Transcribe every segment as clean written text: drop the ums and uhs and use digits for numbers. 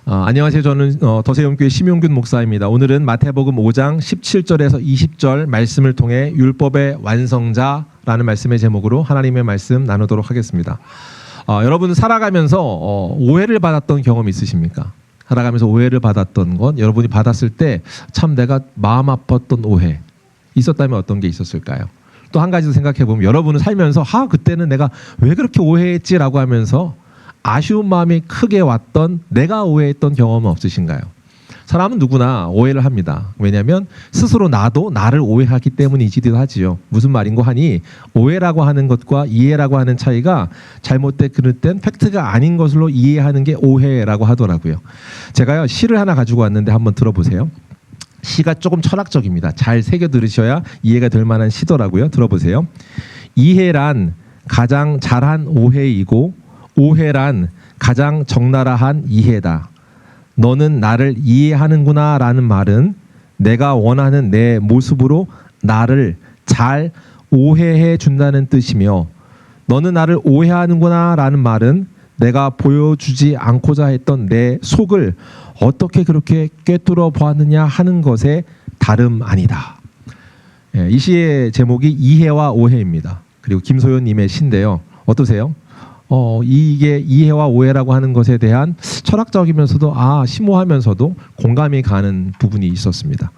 안녕하세요. 저는 더세움교회 심용균 목사입니다. 오늘은 마태복음 5장 17절에서 20절 말씀을 통해 율법의 완성자라는 말씀의 제목으로 하나님의 말씀 나누도록 하겠습니다. 여러분 살아가면서 오해를 받았던 경험 있으십니까? 살아가면서 오해를 받았던 것, 여러분이 받았을 때 참 내가 마음 아팠던 오해 있었다면 어떤 게 있었을까요? 또 한 가지 생각해 보면 여러분은 살면서 그때는 내가 왜 그렇게 오해했지라고 하면서 아쉬운 마음이 크게 왔던 내가 오해했던 경험은 없으신가요? 사람은 누구나 오해를 합니다. 왜냐하면 스스로 나도 나를 오해하기 때문이기도 하지요. 무슨 말인고 하니 오해라고 하는 것과 이해라고 하는 차이가 잘못된 그릇된 팩트가 아닌 것으로 이해하는 게 오해라고 하더라고요. 제가요 시를 하나 가지고 왔는데 한번 들어보세요. 시가 조금 철학적입니다. 잘 새겨 들으셔야 이해가 될 만한 시더라고요. 들어보세요. 이해란 가장 잘한 오해이고 오해란 가장 적나라한 이해다. 너는 나를 이해하는구나 라는 말은 내가 원하는 내 모습으로 나를 잘 오해해 준다는 뜻이며 너는 나를 오해하는구나 라는 말은 내가 보여주지 않고자 했던 내 속을 어떻게 그렇게 꿰뚫어 보았느냐 하는 것에 다름 아니다. 이 시의 제목이 이해와 오해입니다. 그리고 김소연님의 시인데요. 어떠세요? 이게 이해와 오해라고 하는 것에 대한 철학적이면서도 심오하면서도 공감이 가는 부분이 있었습니다.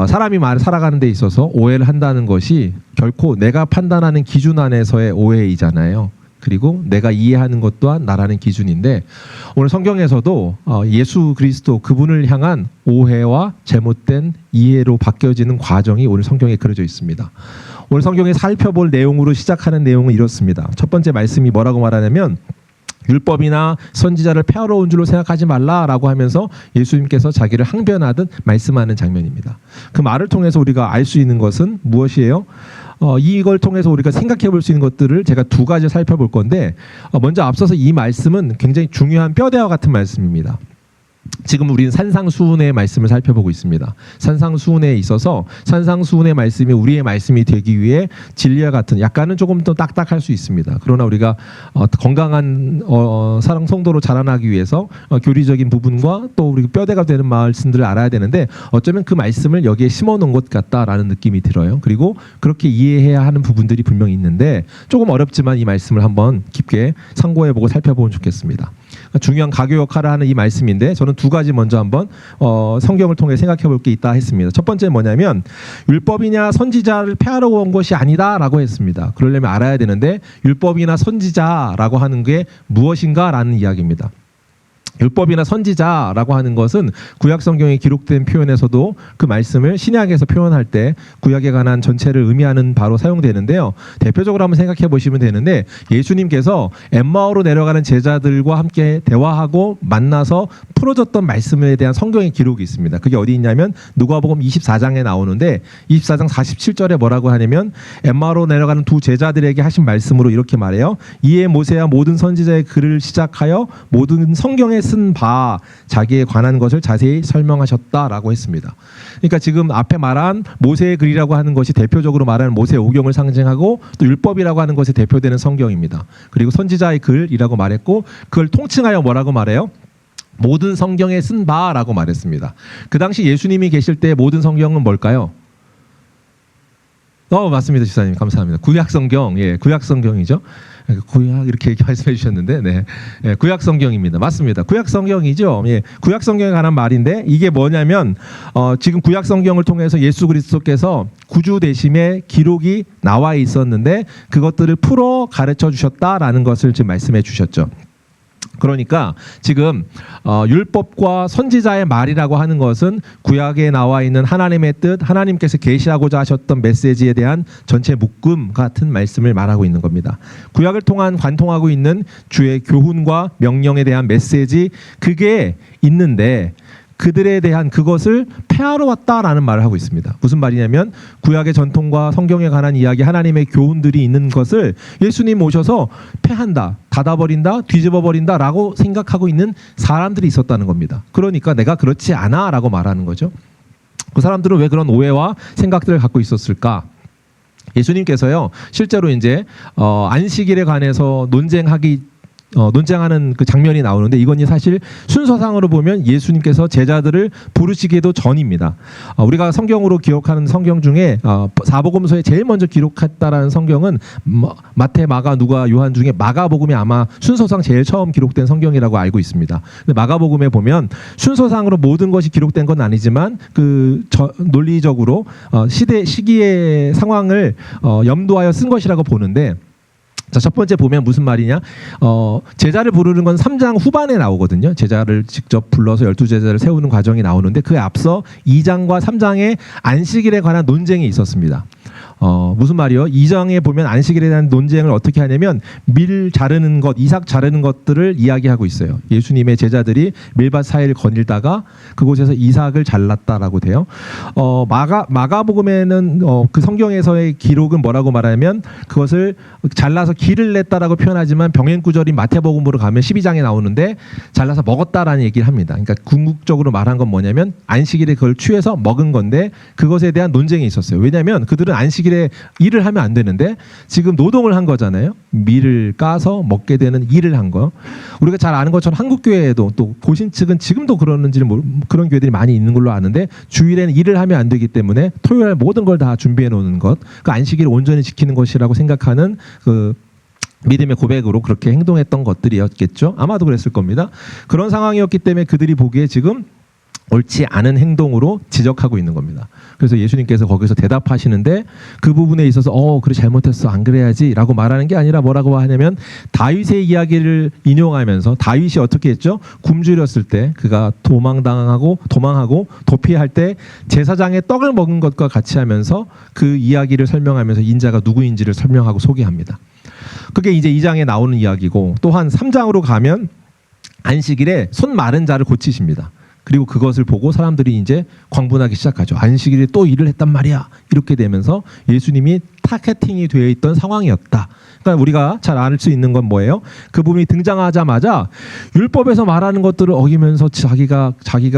사람이 살아가는 데 있어서 오해를 한다는 것이 결코 내가 판단하는 기준 안에서의 오해이잖아요. 그리고 내가 이해하는 것 또한 나라는 기준인데 오늘 성경에서도 예수 그리스도 그분을 향한 오해와 잘못된 이해로 바뀌어지는 과정이 오늘 성경에 그려져 있습니다. 오늘 성경에 살펴볼 내용으로 시작하는 내용은 이렇습니다. 첫 번째 말씀이 뭐라고 말하냐면 율법이나 선지자를 폐하러 온 줄로 생각하지 말라라고 하면서 예수님께서 자기를 항변하듯 말씀하는 장면입니다. 그 말을 통해서 우리가 알 수 있는 것은 무엇이에요? 이걸 통해서 우리가 생각해 볼 수 있는 것들을 제가 두 가지 살펴볼 건데 먼저 앞서서 이 말씀은 굉장히 중요한 뼈대와 같은 말씀입니다. 지금 우리는 산상수훈의 말씀을 살펴보고 있습니다. 산상수훈에 있어서 산상수훈의 말씀이 우리의 말씀이 되기 위해 진리와 같은 약간은 조금 더 딱딱할 수 있습니다. 그러나 우리가 건강한 사랑 성도로 자라나기 위해서 교리적인 부분과 또 우리 뼈대가 되는 말씀들을 알아야 되는데 어쩌면 그 말씀을 여기에 심어놓은 것 같다라는 느낌이 들어요. 그리고 그렇게 이해해야 하는 부분들이 분명히 있는데 조금 어렵지만 이 말씀을 한번 깊게 상고해보고 살펴보면 좋겠습니다. 중요한 가교 역할을 하는 이 말씀인데 저는 두 가지 먼저 한번 성경을 통해 생각해 볼 게 있다 했습니다. 첫 번째 뭐냐면 율법이냐 선지자를 폐하러 온 것이 아니다라고 했습니다. 그러려면 알아야 되는데 율법이나 선지자라고 하는 게 무엇인가라는 이야기입니다. 율법이나 선지자라고 하는 것은 구약 성경에 기록된 표현에서도 그 말씀을 신약에서 표현할 때 구약에 관한 전체를 의미하는 바로 사용되는데요. 대표적으로 한번 생각해 보시면 되는데 예수님께서 엠마오로 내려가는 제자들과 함께 대화하고 만나서 풀어줬던 말씀에 대한 성경의 기록이 있습니다. 그게 어디 있냐면 누가복음 24장에 나오는데 24장 47절에 뭐라고 하냐면 엠마오로 내려가는 두 제자들에게 하신 말씀으로 이렇게 말해요. 이에 모세와 모든 선지자의 글을 시작하여 모든 성경에 쓴 바 자기에 관한 것을 자세히 설명하셨다라고 했습니다. 그러니까 지금 앞에 말한 모세의 글이라고 하는 것이 대표적으로 말하는 모세 오경을 상징하고 또 율법이라고 하는 것에 대표되는 성경입니다. 그리고 선지자의 글이라고 말했고 그걸 통칭하여 뭐라고 말해요? 모든 성경에 쓴 바라고 말했습니다. 그 당시 예수님이 계실 때 모든 성경은 뭘까요? 맞습니다, 지사님. 감사합니다. 구약 성경, 구약 성경이죠. 구약 이렇게 말씀해 주셨는데, 구약 성경입니다. 맞습니다. 구약 성경이죠. 구약 성경에 관한 말인데 이게 뭐냐면 지금 구약 성경을 통해서 예수 그리스도께서 구주 되심의 기록이 나와 있었는데 그것들을 풀어 가르쳐 주셨다라는 것을 지금 말씀해 주셨죠. 그러니까 지금 율법과 선지자의 말이라고 하는 것은 구약에 나와 있는 하나님의 뜻, 하나님께서 계시하고자 하셨던 메시지에 대한 전체 묶음 같은 말씀을 말하고 있는 겁니다. 구약을 통한 관통하고 있는 주의 교훈과 명령에 대한 메시지 그게 있는데 그들에 대한 그것을 폐하러 왔다라는 말을 하고 있습니다. 무슨 말이냐면 구약의 전통과 성경에 관한 이야기 하나님의 교훈들이 있는 것을 예수님 오셔서 폐한다, 닫아버린다, 뒤집어버린다 라고 생각하고 있는 사람들이 있었다는 겁니다. 그러니까 내가 그렇지 않아 라고 말하는 거죠. 그 사람들은 왜 그런 오해와 생각들을 갖고 있었을까? 예수님께서요 실제로 이제 안식일에 관해서 논쟁하기 논쟁하는 그 장면이 나오는데 이건 사실 순서상으로 보면 예수님께서 제자들을 부르시기도 전입니다. 우리가 성경으로 기록하는 성경 중에 사복음서에 제일 먼저 기록했다라는 성경은 마태, 마가, 누가, 요한 중에 마가복음이 아마 순서상 제일 처음 기록된 성경이라고 알고 있습니다. 근데 마가복음에 보면 순서상으로 모든 것이 기록된 건 아니지만 논리적으로 시기의 상황을 염두하여 쓴 것이라고 보는데, 자, 첫 번째 보면 무슨 말이냐? 제자를 부르는 건 3장 후반에 나오거든요. 제자를 직접 불러서 12제자를 세우는 과정이 나오는데 그에 앞서 2장과 3장에 안식일에 관한 논쟁이 있었습니다. 무슨 말이요? 2장에 보면 안식일에 대한 논쟁을 어떻게 하냐면 밀 자르는 것, 이삭 자르는 것들을 이야기하고 있어요. 예수님의 제자들이 밀밭 사이를 거닐다가 그곳에서 이삭을 잘랐다라고 돼요. 마가복음에는 그 성경에서의 기록은 뭐라고 말하냐면 그것을 잘라서 기를 냈다라고 표현하지만 병행 구절인 마태복음으로 가면 12장에 나오는데 잘라서 먹었다라는 얘기를 합니다. 그러니까 궁극적으로 말한 건 뭐냐면 안식일에 그걸 취해서 먹은 건데 그것에 대한 논쟁이 있었어요. 왜냐하면 그들은 안식일에 일을 하면 안 되는데 지금 노동을 한 거잖아요. 밀을 까서 먹게 되는 일을 한 거. 우리가 잘 아는 것처럼 한국 교회에도 또 고신 측은 지금도 그러는지는 그런 교회들이 많이 있는 걸로 아는데 주일에는 일을 하면 안 되기 때문에 토요일 모든 걸 다 준비해 놓는 것, 그 안식일을 온전히 지키는 것이라고 생각하는 그 믿음의 고백으로 그렇게 행동했던 것들이었겠죠. 아마도 그랬을 겁니다. 그런 상황이었기 때문에 그들이 보기에 지금 옳지 않은 행동으로 지적하고 있는 겁니다. 그래서 예수님께서 거기서 대답하시는데 그 부분에 있어서 그래 잘못했어 안 그래야지 라고 말하는 게 아니라 뭐라고 하냐면 다윗의 이야기를 인용하면서 다윗이 어떻게 했죠? 굶주렸을 때 그가 도망하고 도피할 때 제사장의 떡을 먹은 것과 같이 하면서 그 이야기를 설명하면서 인자가 누구인지를 설명하고 소개합니다. 그게 이제 2장에 나오는 이야기고, 또한 3장으로 가면 안식일에 손 마른 자를 고치십니다. 그리고 그것을 보고 사람들이 이제 광분하기 시작하죠. 안식일에 또 일을 했단 말이야. 이렇게 되면서 예수님이 타겟팅이 되어 있던 상황이었다. 그러니까 우리가 잘 알 수 있는 건 뭐예요? 그 부분이 등장하자마자 율법에서 말하는 것들을 어기면서 자기가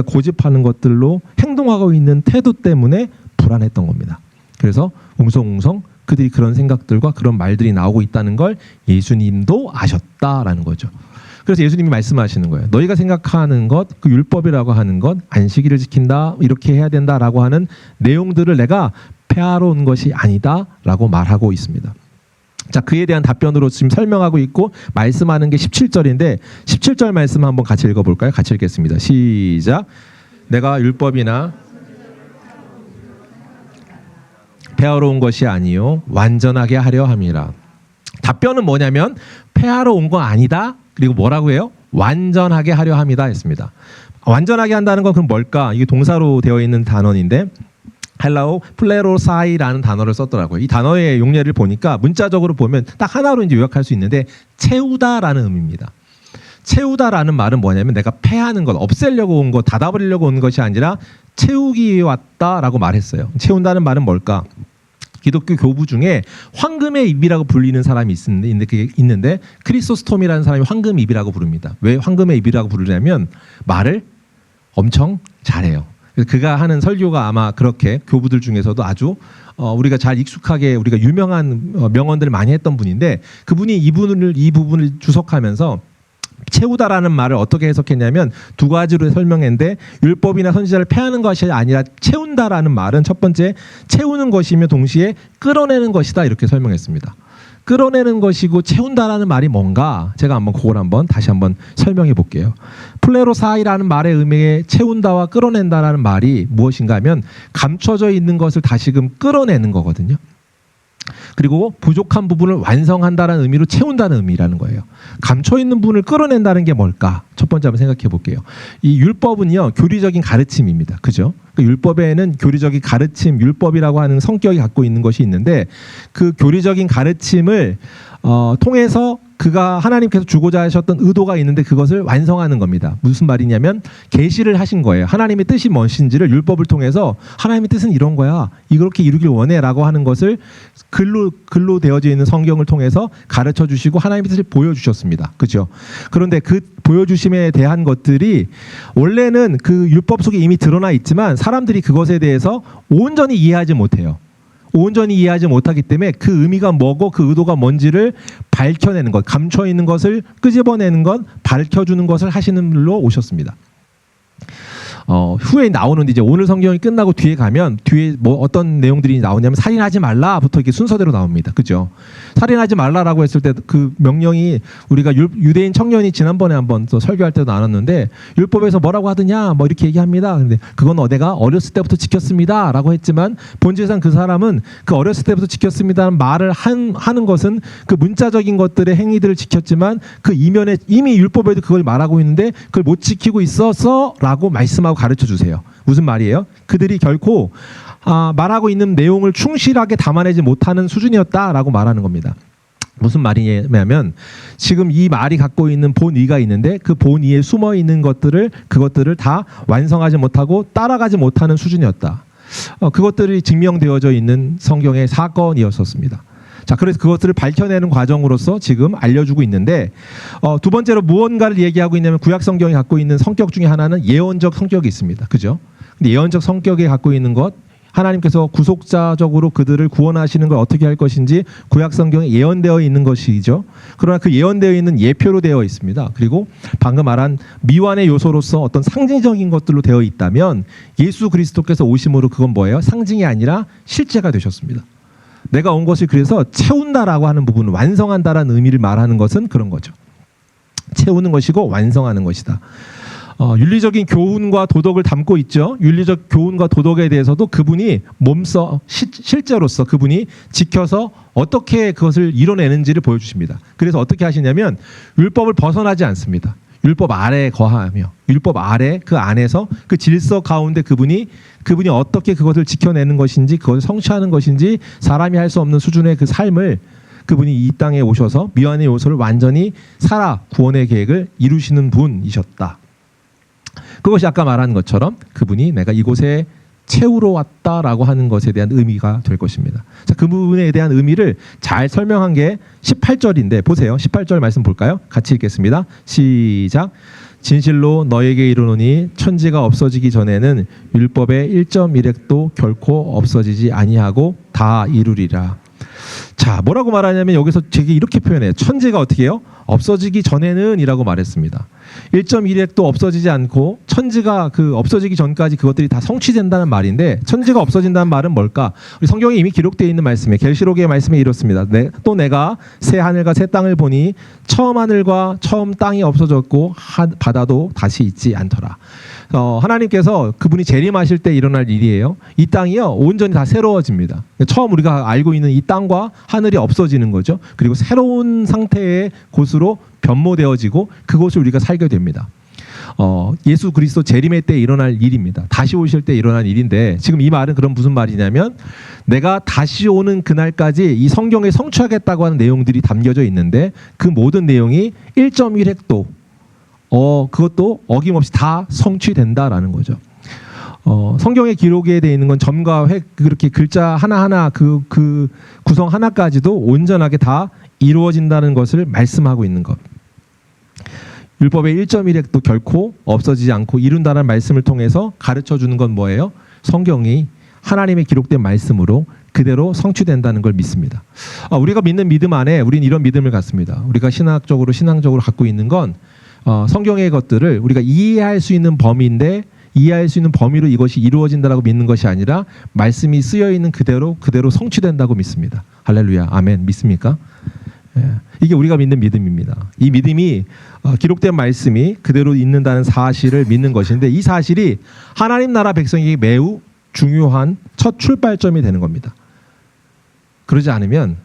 고집하는 것들로 행동하고 있는 태도 때문에 불안했던 겁니다. 그래서 웅성웅성 그들이 그런 생각들과 그런 말들이 나오고 있다는 걸 예수님도 아셨다라는 거죠. 그래서 예수님이 말씀하시는 거예요. 너희가 생각하는 것, 그 율법이라고 하는 것, 안식일을 지킨다, 이렇게 해야 된다라고 하는 내용들을 내가 폐하러 온 것이 아니다라고 말하고 있습니다. 자, 그에 대한 답변으로 지금 설명하고 있고 말씀하는 게 17절인데 17절 말씀 한번 같이 읽어볼까요? 같이 읽겠습니다. 시작. 내가 율법이나 폐하러 온 것이 아니요 완전하게 하려 함이라. 답변은 뭐냐면 폐하러 온 거 아니다. 그리고 뭐라고 해요? 완전하게 하려 함이다 했습니다. 완전하게 한다는 건 그럼 뭘까? 이게 동사로 되어 있는 단어인데 헬라어 플레로사이라는 단어를 썼더라고요. 이 단어의 용례를 보니까 문자적으로 보면 딱 하나로 이제 요약할 수 있는데 채우다라는 의미입니다. 채우다라는 말은 뭐냐면 내가 폐하는 것, 없애려고 온 것, 닫아버리려고 온 것이 아니라 채우기 위해 왔다라고 말했어요. 채운다는 말은 뭘까? 기독교 교부 중에 황금의 입이라고 불리는 사람이 있는데 크리소스톰이라는 사람이 황금의 입이라고 부릅니다. 왜 황금의 입이라고 부르냐면 말을 엄청 잘해요. 그래서 그가 하는 설교가 아마 그렇게 교부들 중에서도 아주 우리가 잘 익숙하게 우리가 유명한 명언들을 많이 했던 분인데 그분이 이 부분을 주석하면서 채우다라는 말을 어떻게 해석했냐면 두 가지로 설명했는데 율법이나 선지자를 폐하는 것이 아니라 채운다라는 말은 첫 번째 채우는 것이며 동시에 끌어내는 것이다 이렇게 설명했습니다. 끌어내는 것이고 채운다라는 말이 뭔가 제가 한번 그걸 다시 한번 설명해 볼게요. 플레로사이라는 말의 의미에 채운다와 끌어낸다라는 말이 무엇인가 하면 감춰져 있는 것을 다시금 끌어내는 거거든요. 그리고 부족한 부분을 완성한다는 의미로 채운다는 의미라는 거예요. 감춰있는 부분을 끌어낸다는 게 뭘까? 첫 번째 한번 생각해 볼게요. 이 율법은요 교리적인 가르침입니다. 그죠? 그 율법에는 교리적인 가르침, 율법이라고 하는 성격이 갖고 있는 것이 있는데 그 교리적인 가르침을 통해서 그가 하나님께서 주고자 하셨던 의도가 있는데 그것을 완성하는 겁니다. 무슨 말이냐면 계시를 하신 거예요. 하나님의 뜻이 무엇인지를 율법을 통해서 하나님의 뜻은 이런 거야. 이렇게 이루길 원해라고 하는 것을 글로 되어져 있는 성경을 통해서 가르쳐 주시고 하나님의 뜻을 보여주셨습니다. 그렇죠? 그런데 그 보여주심에 대한 것들이 원래는 그 율법 속에 이미 드러나 있지만 사람들이 그것에 대해서 온전히 이해하지 못해요. 온전히 이해하지 못하기 때문에 그 의미가 뭐고 그 의도가 뭔지를 밝혀내는 것, 감춰 있는 것을 끄집어내는 것, 밝혀주는 것을 하시는 분로 오셨습니다. 후에 나오는데 이제 오늘 성경이 끝나고 뒤에 가면 뒤에 뭐 어떤 내용들이 나오냐면 살인하지 말라부터 이렇게 순서대로 나옵니다. 그죠? 살인하지 말라라고 했을 때 그 명령이 우리가 유대인 청년이 지난번에 한번 또 설교할 때도 나눴는데 율법에서 뭐라고 하더냐 뭐 이렇게 얘기합니다. 근데 그건 내가 어렸을 때부터 지켰습니다라고 했지만 본질상 그 사람은 그 어렸을 때부터 지켰습니다는 말을 하는 것은 그 문자적인 것들의 행위들을 지켰지만 그 이면에 이미 율법에도 그걸 말하고 있는데 그걸 못 지키고 있어서라고 말씀하고 가르쳐 주세요. 무슨 말이에요? 그들이 결코 말하고 있는 내용을 충실하게 담아내지 못하는 수준이었다라고 말하는 겁니다. 무슨 말이냐면 지금 이 말이 갖고 있는 본의가 있는데 그 본의에 숨어 있는 그것들을 다 완성하지 못하고 따라가지 못하는 수준이었다. 그것들이 증명되어져 있는 성경의 사건이었었습니다. 자, 그래서 그것들을 밝혀내는 과정으로서 지금 알려주고 있는데 두 번째로 무언가를 얘기하고 있냐면 구약 성경이 갖고 있는 성격 중에 하나는 예언적 성격이 있습니다. 그죠? 근데 예언적 성격이 갖고 있는 것 하나님께서 구속자적으로 그들을 구원하시는 걸 어떻게 할 것인지 구약 성경에 예언되어 있는 것이죠. 그러나 그 예언되어 있는 예표로 되어 있습니다. 그리고 방금 말한 미완의 요소로서 어떤 상징적인 것들로 되어 있다면 예수 그리스도께서 오심으로 그건 뭐예요? 상징이 아니라 실제가 되셨습니다. 내가 온 것을 그래서 채운다라고 하는 부분, 완성한다라는 의미를 말하는 것은 그런 거죠. 채우는 것이고 완성하는 것이다. 윤리적인 교훈과 도덕을 담고 있죠. 윤리적 교훈과 도덕에 대해서도 그분이 실제로서 그분이 지켜서 어떻게 그것을 이뤄내는지를 보여주십니다. 그래서 어떻게 하시냐면 율법을 벗어나지 않습니다. 율법 아래에 거하며 율법 아래 그 안에서 그 질서 가운데 그분이 어떻게 그것을 지켜내는 것인지 그것을 성취하는 것인지 사람이 할 수 없는 수준의 그 삶을 그분이 이 땅에 오셔서 미완의 요소를 완전히 살아 구원의 계획을 이루시는 분이셨다. 그것이 아까 말한 것처럼 그분이 내가 이곳에 채우러 왔다라고 하는 것에 대한 의미가 될 것입니다. 자, 그 부분에 대한 의미를 잘 설명한 게 18절인데 보세요. 18절 말씀 볼까요? 같이 읽겠습니다. 시작. 진실로 너에게 이르노니 천지가 없어지기 전에는 율법의 1.1획도 결코 없어지지 아니하고 다 이루리라. 자, 뭐라고 말하냐면 여기서 제게 이렇게 표현해요. 천지가 어떻게 해요? 없어지기 전에는 이라고 말했습니다. 1.1획도 없어지지 않고 천지가 없어지기 전까지 그것들이 다 성취된다는 말인데 천지가 없어진다는 말은 뭘까? 우리 성경에 이미 기록되어 있는 말씀에 계시록의 말씀에 이렇습니다. 또 내가 새 하늘과 새 땅을 보니 처음 하늘과 처음 땅이 없어졌고 바다도 다시 있지 않더라. 하나님께서 그분이 재림하실 때 일어날 일이에요. 이 땅이요 온전히 다 새로워집니다. 처음 우리가 알고 있는 이 땅과 하늘이 없어지는 거죠. 그리고 새로운 상태의 곳으로 변모되어지고 그곳을 우리가 살게 됩니다. 예수 그리스도 재림의 때 일어날 일입니다. 다시 오실 때 일어날 일인데 지금 이 말은 그럼 무슨 말이냐면 내가 다시 오는 그날까지 이 성경에 성취하겠다고 하는 내용들이 담겨져 있는데 그 모든 내용이 1.1획도 그것도 어김없이 다 성취된다라는 거죠. 성경의 기록에 되어 있는 건 점과 획 그렇게 글자 하나하나 그 구성 하나까지도 온전하게 다 이루어진다는 것을 말씀하고 있는 것. 율법의 1.1획도 결코 없어지지 않고 이룬다는 말씀을 통해서 가르쳐주는 건 뭐예요? 성경이 하나님의 기록된 말씀으로 그대로 성취된다는 걸 믿습니다. 우리가 믿는 믿음 안에 우리는 이런 믿음을 갖습니다. 우리가 신앙적으로 갖고 있는 건 성경의 것들을 우리가 이해할 수 있는 범위인데 이해할 수 있는 범위로 이것이 이루어진다라고 믿는 것이 아니라 말씀이 쓰여 있는 그대로 성취된다고 믿습니다. 할렐루야, 아멘. 믿습니까? 이게 우리가 믿는 믿음입니다. 이 믿음이 기록된 말씀이 그대로 있는다는 사실을 믿는 것인데 이 사실이 하나님 나라 백성에게 매우 중요한 첫 출발점이 되는 겁니다. 그러지 않으면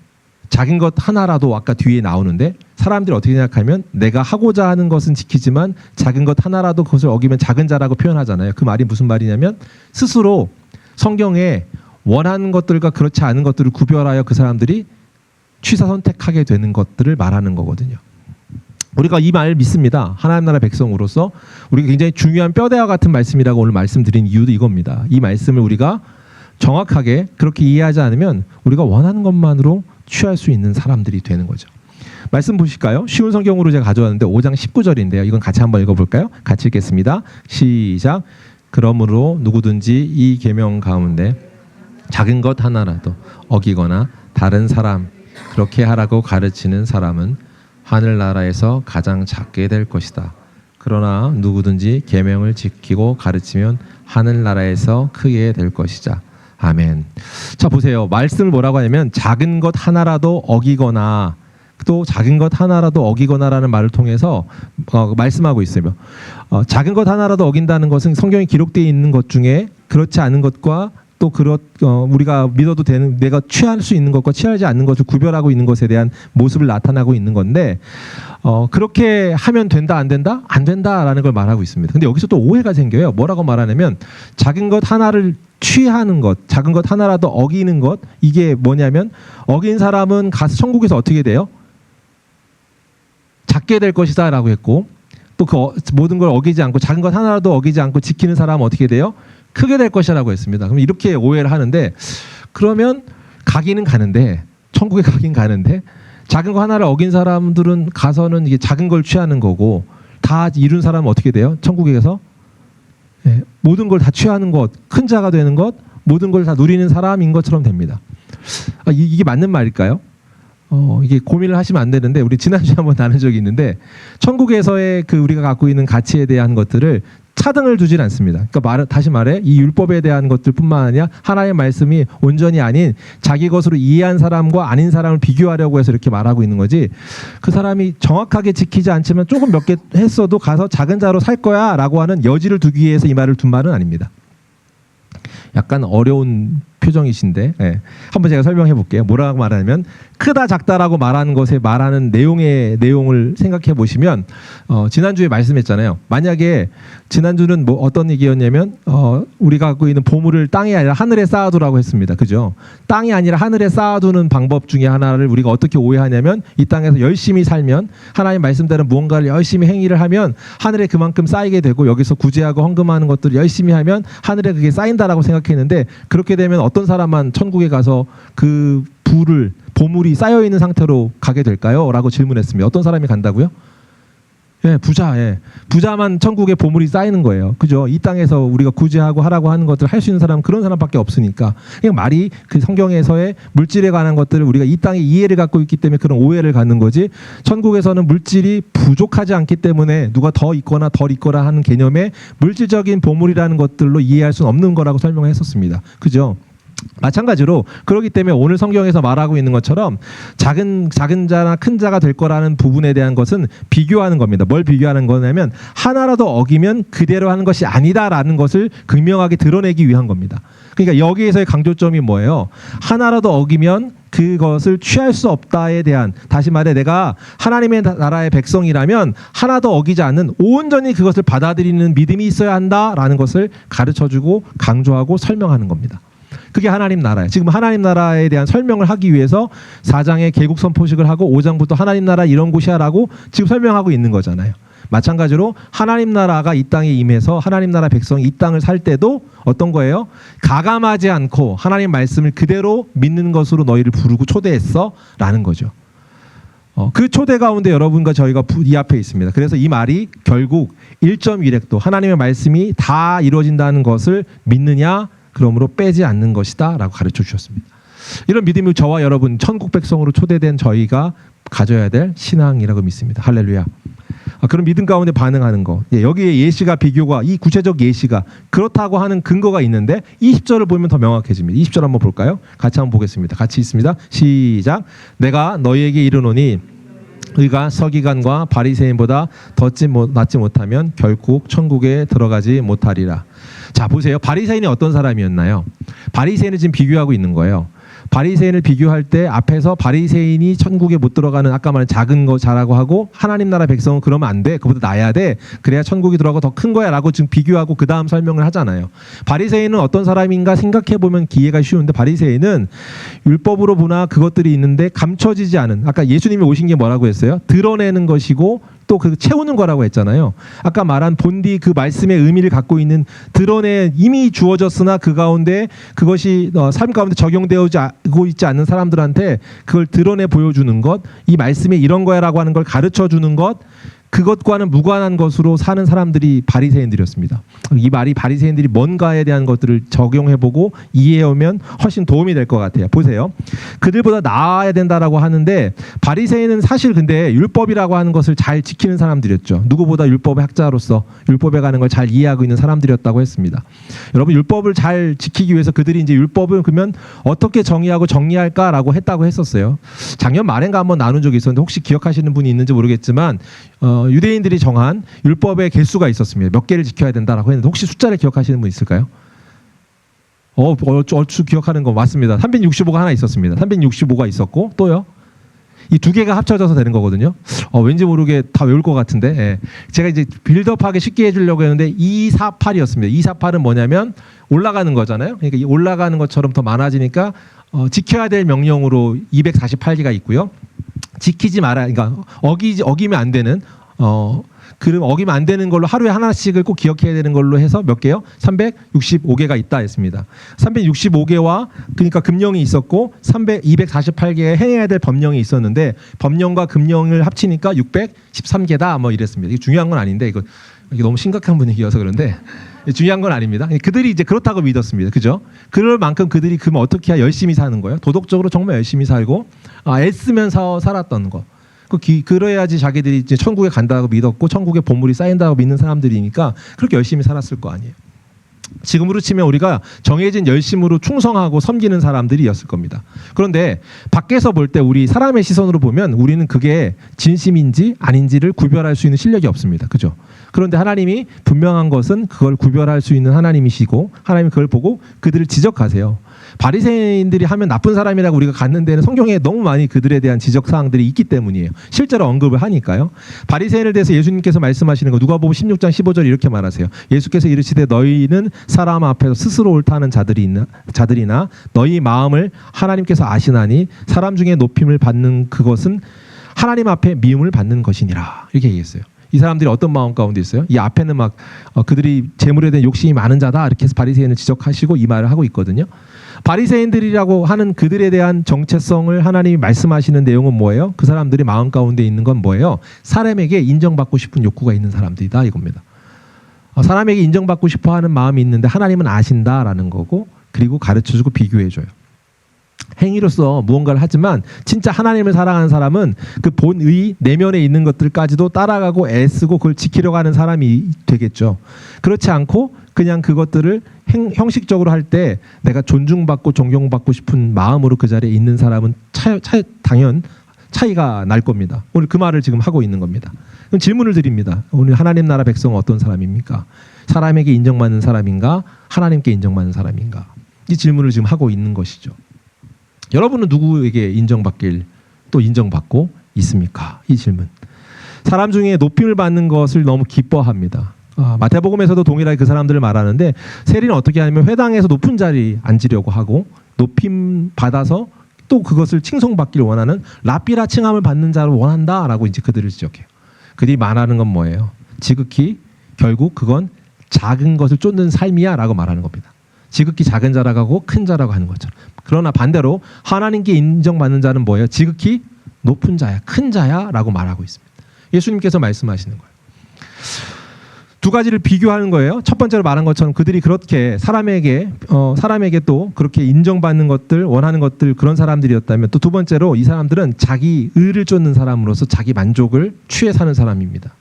작은 것 하나라도 아까 뒤에 나오는데 사람들이 어떻게 생각하면 내가 하고자 하는 것은 지키지만 작은 것 하나라도 그것을 어기면 작은 자라고 표현하잖아요. 그 말이 무슨 말이냐면 스스로 성경에 원하는 것들과 그렇지 않은 것들을 구별하여 그 사람들이 취사 선택하게 되는 것들을 말하는 거거든요. 우리가 이 말 믿습니다. 하나님 나라 백성으로서 우리가 굉장히 중요한 뼈대와 같은 말씀이라고 오늘 말씀드린 이유도 이겁니다. 이 말씀을 우리가 정확하게 그렇게 이해하지 않으면 우리가 원하는 것만으로 취할 수 있는 사람들이 되는 거죠. 말씀 보실까요? 쉬운 성경으로 제가 가져왔는데 5장 19절인데요. 이건 같이 한번 읽어볼까요? 같이 읽겠습니다. 시작. 그러므로 누구든지 이 계명 가운데 작은 것 하나라도 어기거나 다른 사람 그렇게 하라고 가르치는 사람은 하늘나라에서 가장 작게 될 것이다. 그러나 누구든지 계명을 지키고 가르치면 하늘나라에서 크게 될 것이다. 아멘. 자, 보세요. 말씀을 뭐라고 하냐면 작은 것 하나라도 어기거나, 또 작은 것 하나라도 어기거나라는 말을 통해서 말씀하고 있어요. 작은 것 하나라도 어긴다는 것은 성경에 기록되어 있는 것 중에 그렇지 않은 것과 또 우리가 믿어도 되는, 내가 취할 수 있는 것과 취하지 않는 것을 구별하고 있는 것에 대한 모습을 나타나고 있는 건데, 그렇게 하면 된다 안 된다? 안 된다라는 걸 말하고 있습니다. 근데 여기서 또 오해가 생겨요. 뭐라고 말하냐면 작은 것 하나를 취하는 것, 작은 것 하나라도 어기는 것, 이게 뭐냐면 어긴 사람은 가서 천국에서 어떻게 돼요? 작게 될 것이다 라고 했고, 또 그 모든 걸 어기지 않고 작은 것 하나라도 어기지 않고 지키는 사람은 어떻게 돼요? 크게 될 것이라고 했습니다. 그럼 이렇게 오해를 하는데, 그러면 가기는 가는데, 천국에 가긴 가는데 작은 거 하나를 어긴 사람들은 가서는 이게 작은 걸 취하는 거고, 다 이룬 사람은 어떻게 돼요? 천국에 가서 모든 걸 다 취하는 것, 큰 자가 되는 것, 모든 걸 다 누리는 사람인 것처럼 됩니다. 이게 맞는 말일까요? 이게 고민을 하시면 안 되는데, 우리 지난주에 한번 나눈 적이 있는데, 천국에서의 그 우리가 갖고 있는 가치에 대한 것들을 차등을 두질 않습니다. 그러니까 다시 말해, 이 율법에 대한 것들뿐만 아니라 하나님의 말씀이 온전히 아닌 자기 것으로 이해한 사람과 아닌 사람을 비교하려고 해서 이렇게 말하고 있는 거지, 그 사람이 정확하게 지키지 않지만 조금 몇 개 했어도 가서 작은 자로 살 거야 라고 하는 여지를 두기 위해서 이 말을 둔 말은 아닙니다. 약간 어려운 표정이신데, 한번 제가 설명해 볼게요. 뭐라고 말하냐면, 크다 작다라고 말하는 것에 말하는 내용을 생각해 보시면, 지난주에 말씀했잖아요. 만약에 지난주는 뭐 어떤 얘기였냐면, 우리가 갖고 있는 보물을 땅이 아니라 하늘에 쌓아두라고 했습니다. 그죠? 땅이 아니라 하늘에 쌓아두는 방법 중에 하나를 우리가 어떻게 오해하냐면, 이 땅에서 열심히 살면, 하나님 말씀대로 무언가를 열심히 행위를 하면 하늘에 그만큼 쌓이게 되고, 여기서 구제하고 헌금하는 것들을 열심히 하면 하늘에 그게 쌓인다라고 생각했는데, 그렇게 되면 어떤 사람만 천국에 가서 그 보물이 쌓여 있는 상태로 가게 될까요? 라고 질문했습니다. 어떤 사람이 간다고요? 부자만 천국에 보물이 쌓이는 거예요. 그죠? 이 땅에서 우리가 구제하고 하라고 하는 것들 할 수 있는 사람은 그런 사람밖에 없으니까. 그냥 말이 그 성경에서의 물질에 관한 것들을 우리가 이 땅에 이해를 갖고 있기 때문에 그런 오해를 갖는 거지, 천국에서는 물질이 부족하지 않기 때문에 누가 더 있거나 덜 있거나 하는 개념의 물질적인 보물이라는 것들로 이해할 수는 없는 거라고 설명을 했었습니다. 그죠? 마찬가지로 그렇기 때문에 오늘 성경에서 말하고 있는 것처럼 작은 자나 큰 자가 될 거라는 부분에 대한 것은 비교하는 겁니다. 뭘 비교하는 거냐면, 하나라도 어기면 그대로 하는 것이 아니다라는 것을 극명하게 드러내기 위한 겁니다. 그러니까 여기에서의 강조점이 뭐예요? 하나라도 어기면 그것을 취할 수 없다에 대한, 다시 말해 내가 하나님의 나라의 백성이라면 하나도 어기지 않는 온전히 그것을 받아들이는 믿음이 있어야 한다라는 것을 가르쳐주고 강조하고 설명하는 겁니다. 그게 하나님 나라예요. 지금 하나님 나라에 대한 설명을 하기 위해서 4장에 개국 선포식을 하고 5장부터 하나님 나라 이런 곳이야 라고 지금 설명하고 있는 거잖아요. 마찬가지로 하나님 나라가 이 땅에 임해서 하나님 나라 백성이 이 땅을 살 때도 어떤 거예요? 가감하지 않고 하나님 말씀을 그대로 믿는 것으로 너희를 부르고 초대했어 라는 거죠. 그 초대 가운데 여러분과 저희가 이 앞에 있습니다. 그래서 이 말이 결국 1.1획도 하나님의 말씀이 다 이루어진다는 것을 믿느냐, 그러므로 빼지 않는 것이다 라고 가르쳐 주셨습니다. 이런 믿음을 저와 여러분 천국 백성으로 초대된 저희가 가져야 될 신앙이라고 믿습니다. 할렐루야. 그런 믿음 가운데 반응하는 거, 여기에 예시가, 비교가, 이 구체적 예시가 그렇다고 하는 근거가 있는데 20절을 보면 더 명확해집니다. 20절 한번 볼까요? 같이 한번 보겠습니다. 같이 있습니다. 시작. 내가 너희에게 이르노니 의가 서기관과 바리새인보다 낫지 못하면 결국 천국에 들어가지 못하리라. 자, 보세요. 바리새인이 어떤 사람이었나요? 바리새인을 지금 비교하고 있는 거예요. 바리새인을 비교할 때 앞에서 바리새인이 천국에 못 들어가는, 아까 말한 작은 거 잘하고 하고, 하나님 나라 백성은 그러면 안 돼, 그보다 나아야 돼, 그래야 천국이 들어가고 더 큰 거야 라고 지금 비교하고 그 다음 설명을 하잖아요. 바리새인은 어떤 사람인가 생각해보면 이해가 쉬운데, 바리새인은 율법으로 보나 그것들이 있는데 감춰지지 않은, 아까 예수님이 오신 게 뭐라고 했어요? 드러내는 것이고 또 그 채우는 거라고 했잖아요. 아까 말한 본디 그 말씀의 의미를 갖고 있는, 드러내 이미 주어졌으나 그 가운데 그것이 삶 가운데 적용되고 있지 않는 사람들한테 그걸 드러내 보여주는 것, 이 말씀이 이런 거야라고 하는 걸 가르쳐 주는 것, 그것과는 무관한 것으로 사는 사람들이 바리새인들이었습니다. 이 말이 바리새인들이 뭔가에 대한 것들을 적용해보고 이해해오면 훨씬 도움이 될 것 같아요. 보세요. 그들보다 나아야 된다라고 하는데 바리새인은 사실 근데 율법이라고 하는 것을 잘 지키는 사람들이었죠. 누구보다 율법의 학자로서 율법에 가는 걸 잘 이해하고 있는 사람들이었다고 했습니다. 여러분 율법을 잘 지키기 위해서 그들이 이제 율법을 그러면 어떻게 정의하고 정리할까라고 했다고 했었어요. 작년 말인가 한번 나눈 적이 있었는데 혹시 기억하시는 분이 있는지 모르겠지만 유대인들이 정한 율법의 개수가 있었습니다. 몇 개를 지켜야 된다라고 했는데 혹시 숫자를 기억하시는 분 있을까요? 얼추 기억하는 거 맞습니다. 365가 하나 있었습니다. 365가 있었고 또요. 이 두 개가 합쳐져서 되는 거거든요. 왠지 모르게 다 외울 것 같은데 예. 제가 이제 빌드업하기 쉽게 해주려고 했는데 248이었습니다. 248은 뭐냐면 올라가는 거잖아요. 그러니까 이 올라가는 것처럼 더 많아지니까 지켜야 될 명령으로 248개가 있고요. 지키지 말아, 그러니까 어기면 안 되는 그럼 어기면 안 되는 걸로 하루에 하나씩을 꼭 기억해야 되는 걸로 해서 몇 개요? 365개가 있다 했습니다. 365개와 그러니까 금령이 있었고 248개의 행해야 될 법령이 있었는데 법령과 금령을 합치니까 613개다 뭐 이랬습니다. 이게 중요한 건 아닌데 이게 너무 심각한 분위기여서 그런데 중요한 건 아닙니다. 그들이 이제 그렇다고 믿었습니다. 그죠? 그럴 만큼 그들이 그럼 어떻게 해야 열심히 사는 거예요? 도덕적으로 정말 열심히 살고 애쓰면서 살았던 거. 그래야지 자기들이 이제 천국에 간다고 믿었고 천국에 보물이 쌓인다고 믿는 사람들이니까 그렇게 열심히 살았을 거 아니에요. 지금으로 치면 우리가 정해진 열심으로 충성하고 섬기는 사람들이었을 겁니다. 그런데 밖에서 볼 때 우리 사람의 시선으로 보면 우리는 그게 진심인지 아닌지를 구별할 수 있는 실력이 없습니다. 그죠? 그런데 하나님이 분명한 것은 그걸 구별할 수 있는 하나님이시고 하나님이 그걸 보고 그들을 지적하세요. 바리새인들이 하면 나쁜 사람이라고 우리가 갔는 데는 성경에 너무 많이 그들에 대한 지적 사항들이 있기 때문이에요. 실제로 언급을 하니까요. 바리새인을 대해서 예수님께서 말씀하시는 거 누가복음 16장 15절 이렇게 말하세요. 예수께서 이르시되 너희는 사람 앞에서 스스로 옳다는 자들이나 너희 마음을 하나님께서 아시나니 사람 중에 높임을 받는 그것은 하나님 앞에 미움을 받는 것이니라. 이렇게 얘기했어요. 이 사람들이 어떤 마음 가운데 있어요? 이 앞에는 막 그들이 재물에 대한 욕심이 많은 자다 이렇게 해서 바리새인을 지적하시고 이 말을 하고 있거든요. 바리새인들이라고 하는 그들에 대한 정체성을 하나님이 말씀하시는 내용은 뭐예요? 그 사람들이 마음 가운데 있는 건 뭐예요? 사람에게 인정받고 싶은 욕구가 있는 사람들이다 이겁니다. 사람에게 인정받고 싶어하는 마음이 있는데 하나님은 아신다라는 거고 그리고 가르쳐주고 비교해줘요. 행위로서 무언가를 하지만 진짜 하나님을 사랑하는 사람은 그 본의 내면에 있는 것들까지도 따라가고 애쓰고 그걸 지키려고 하는 사람이 되겠죠. 그렇지 않고 그냥 그것들을 형식적으로 할 때 내가 존중받고 존경받고 싶은 마음으로 그 자리에 있는 사람은 당연 차이가 날 겁니다. 오늘 그 말을 지금 하고 있는 겁니다. 그럼 질문을 드립니다. 오늘 하나님 나라 백성은 어떤 사람입니까? 사람에게 인정받는 사람인가? 하나님께 인정받는 사람인가? 이 질문을 지금 하고 있는 것이죠. 여러분은 누구에게 인정받길 또 인정받고 있습니까? 이 질문. 사람 중에 높임을 받는 것을 너무 기뻐합니다. 마태복음에서도 동일하게 그 사람들을 말하는데 세리는 어떻게 하냐면 회당에서 높은 자리에 앉으려고 하고 높임 받아서 또 그것을 칭송받기를 원하는 랍비라 칭함을 받는 자를 원한다라고 이제 그들을 지적해요. 그들이 말하는 건 뭐예요? 지극히 결국 그건 작은 것을 쫓는 삶이야라고 말하는 겁니다. 지극히 작은 자라고 하고 큰 자라고 하는 것처럼. 그러나 반대로 하나님께 인정받는 자는 뭐예요? 지극히 높은 자야, 큰 자야라고 말하고 있습니다. 예수님께서 말씀하시는 거예요. 두 가지를 비교하는 거예요. 첫 번째로 말한 것처럼 그들이 그렇게 사람에게 또 그렇게 인정받는 것들, 원하는 것들 그런 사람들이었다면 또 두 번째로 이 사람들은 자기 의를 쫓는 사람으로서 자기 만족을 취해 사는 사람입니다.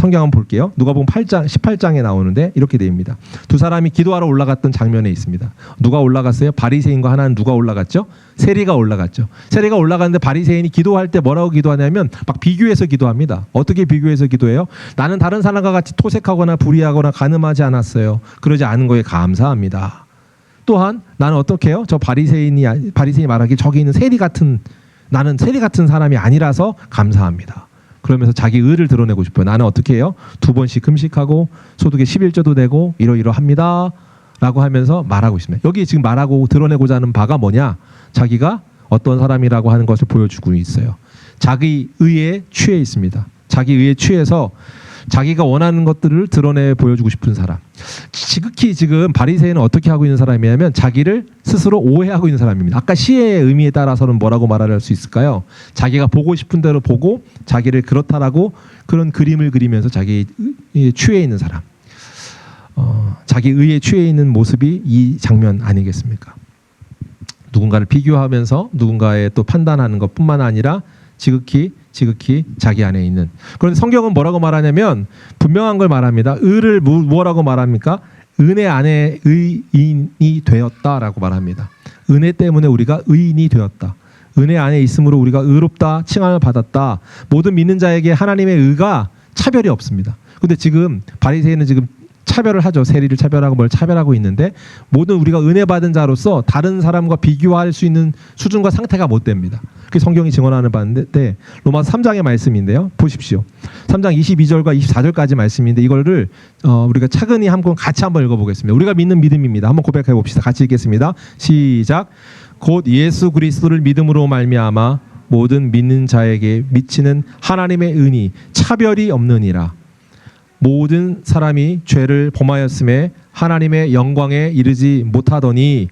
성경 한번 볼게요. 누가복음 8장 18장에 나오는데 이렇게 됩니다. 두 사람이 기도하러 올라갔던 장면에 있습니다. 누가 올라갔어요? 바리새인과 하나는 누가 올라갔죠? 세리가 올라갔죠. 세리가 올라갔는데 바리새인이 기도할 때 뭐라고 기도하냐면 막 비교해서 기도합니다. 어떻게 비교해서 기도해요? 나는 다른 사람과 같이 토색하거나 불의하거나 간음하지 않았어요. 그러지 않은 거에 감사합니다. 또한 나는 어떻게 해요? 저 바리새인이 말하기 저기 있는 나는 세리 같은 사람이 아니라서 감사합니다. 그러면서 자기 의를 드러내고 싶어요. 나는 어떻게 해요? 2번씩 금식하고 소득의 11조도 내고 이러이러합니다 라고 하면서 말하고 있습니다. 여기 지금 말하고 드러내고자 하는 바가 뭐냐? 자기가 어떤 사람이라고 하는 것을 보여주고 있어요. 자기 의에 취해 있습니다. 자기 의에 취해서 자기가 원하는 것들을 드러내 보여주고 싶은 사람. 지극히 지금 바리새인은 어떻게 하고 있는 사람이냐면 자기를 스스로 오해하고 있는 사람입니다. 아까 시의 의미에 따라서는 뭐라고 말할 수 있을까요? 자기가 보고 싶은 대로 보고 자기를 그렇다라고 그런 그림을 그리면서 자기의 취해 있는 사람. 자기 의에 취해 있는 모습이 이 장면 아니겠습니까? 누군가를 비교하면서 누군가의 또 판단하는 것뿐만 아니라 지극히 자기 안에 있는. 그런데 성경은 뭐라고 말하냐면 분명한 걸 말합니다. 의를 뭐라고 말합니까? 은혜 안에 의인이 되었다라고 말합니다. 은혜 때문에 우리가 의인이 되었다. 은혜 안에 있으므로 우리가 의롭다 칭함을 받았다. 모든 믿는 자에게 하나님의 의가 차별이 없습니다. 근데 지금 바리새인은 지금 차별을 하죠. 세리를 차별하고 뭘 차별하고 있는데 모든 우리가 은혜 받은 자로서 다른 사람과 비교할 수 있는 수준과 상태가 못 됩니다. 그게 성경이 증언하는 바인데 로마서 3장의 말씀인데요. 보십시오. 3장 22절과 24절까지 말씀인데 이거를 우리가 차근히 같이 한번 읽어보겠습니다. 우리가 믿는 믿음입니다. 한번 고백해 봅시다. 같이 읽겠습니다. 시작. 곧 예수 그리스도를 믿음으로 말미암아 모든 믿는 자에게 미치는 하나님의 은이 차별이 없느니라. 모든 사람이 죄를 범하였음에 하나님의 영광에 이르지 못하더니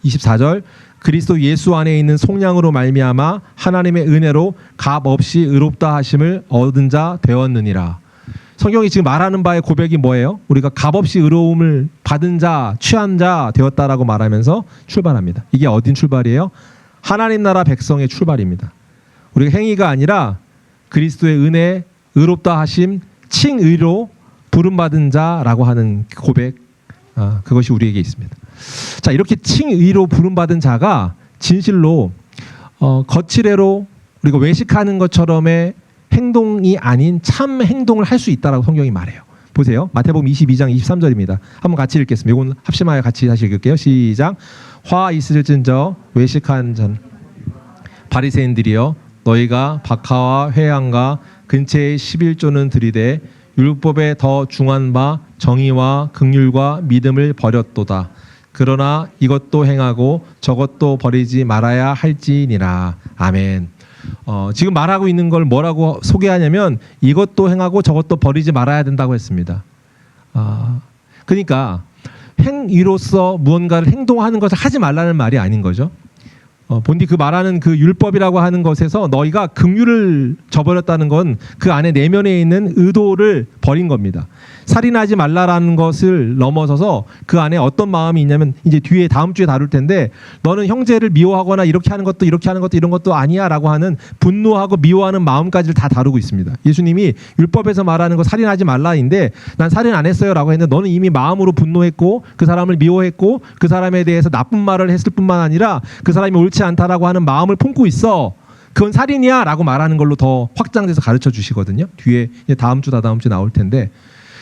24절 그리스도 예수 안에 있는 속량으로 말미암아 하나님의 은혜로 값 없이 의롭다 하심을 얻은 자 되었느니라. 성경이 지금 말하는 바의 고백이 뭐예요? 우리가 값 없이 의로움을 받은 자, 취한 자 되었다라고 말하면서 출발합니다. 이게 어딘 출발이에요? 하나님 나라 백성의 출발입니다. 우리가 행위가 아니라 그리스도의 은혜, 의롭다 하심, 칭의로 부름받은 자라고 하는 고백, 그것이 우리에게 있습니다. 자, 이렇게 칭의로 부름받은 자가 진실로 거칠애로 우리가 외식하는 것처럼의 행동이 아닌 참 행동을 할 수 있다라고 성경이 말해요. 보세요. 마태복음 22장 23절입니다. 한번 같이 읽겠습니다. 이건 합심하여 같이 다시 읽을게요. 시작. 화 있을진저 외식한 전 바리새인들이여 너희가 박하와 회양과 근처의 11조는 들이되 율법에 더 중한 바 정의와 긍휼과 믿음을 버렸도다. 그러나 이것도 행하고 저것도 버리지 말아야 할지니라. 아멘. 지금 말하고 있는 걸 뭐라고 소개하냐면 이것도 행하고 저것도 버리지 말아야 된다고 했습니다. 그러니까 행위로서 무언가를 행동하는 것을 하지 말라는 말이 아닌 거죠. 본디 그 말하는 그 율법이라고 하는 것에서 너희가 긍휼을 저버렸다는 건 그 안에 내면에 있는 의도를 버린 겁니다. 살인하지 말라라는 것을 넘어서서 그 안에 어떤 마음이 있냐면 이제 뒤에 다음 주에 다룰 텐데 너는 형제를 미워하거나 이렇게 하는 것도 이렇게 하는 것도 이런 것도 아니야라고 하는 분노하고 미워하는 마음까지를 다 다루고 있습니다. 예수님이 율법에서 말하는 거 살인하지 말라인데 난 살인 안 했어요라고 했는데 너는 이미 마음으로 분노했고 그 사람을 미워했고 그 사람에 대해서 나쁜 말을 했을 뿐만 아니라 그 사람이 옳지 않다라고 하는 마음을 품고 있어. 그건 살인이야 라고 말하는 걸로 더 확장돼서 가르쳐 주시거든요. 뒤에 이제 다음 주 다다음 주 나올 텐데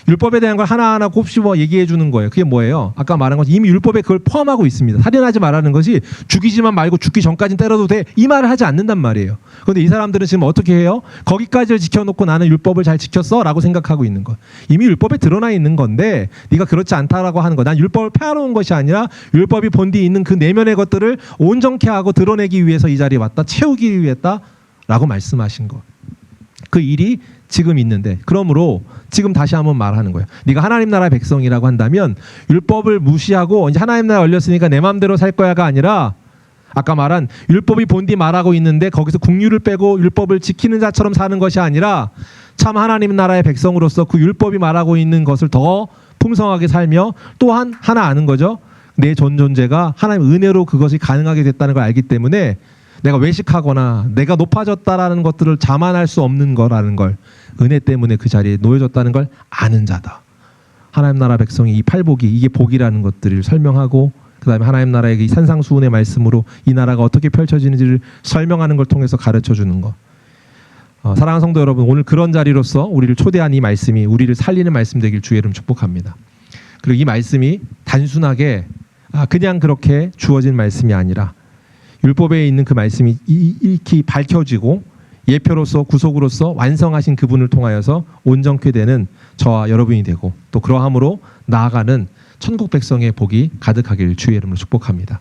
율법에 대한 걸 하나하나 곱씹어 얘기해 주는 거예요. 그게 뭐예요? 아까 말한 것이 이미 율법에 그걸 포함하고 있습니다. 살인하지 말라는 것이 죽이지만 말고 죽기 전까지는 때려도 돼. 이 말을 하지 않는단 말이에요. 그런데 이 사람들은 지금 어떻게 해요? 거기까지를 지켜놓고 나는 율법을 잘 지켰어 라고 생각하고 있는 거. 이미 율법에 드러나 있는 건데 네가 그렇지 않다라고 하는 거. 난 율법을 폐하놓은 것이 아니라 율법이 본디 있는 그 내면의 것들을 온전케 하고 드러내기 위해서 이 자리에 왔다. 채우기 위해서 라고 말씀하신 거. 그 일이 지금 있는데 그러므로 지금 다시 한번 말하는 거예요. 네가 하나님 나라 백성이라고 한다면 율법을 무시하고 이제 하나님 나라 열렸으니까 내 마음대로 살 거야가 아니라 아까 말한 율법이 본디 말하고 있는데 거기서 긍휼을 빼고 율법을 지키는 자처럼 사는 것이 아니라 참 하나님 나라의 백성으로서 그 율법이 말하고 있는 것을 더 풍성하게 살며 또한 하나 아는 거죠. 내 존재가 하나님의 은혜로 그것이 가능하게 됐다는 걸 알기 때문에 내가 외식하거나 내가 높아졌다라는 것들을 자만할 수 없는 거라는 걸 은혜 때문에 그 자리에 놓여졌다는 걸 아는 자다. 하나님 나라 백성이 이 팔복이 이게 복이라는 것들을 설명하고 그다음에 하나님 나라의 이 산상수훈의 말씀으로 이 나라가 어떻게 펼쳐지는지를 설명하는 걸 통해서 가르쳐 주는 것. 사랑하는 성도 여러분, 오늘 그런 자리로서 우리를 초대한 이 말씀이 우리를 살리는 말씀 되길 주의 이름 축복합니다. 그리고 이 말씀이 단순하게 그냥 그렇게 주어진 말씀이 아니라 율법에 있는 그 말씀이 익히 밝혀지고 예표로서 구속으로서 완성하신 그분을 통하여서 온전케 되는 저와 여러분이 되고 또 그러함으로 나아가는 천국 백성의 복이 가득하길 주의 이름으로 축복합니다.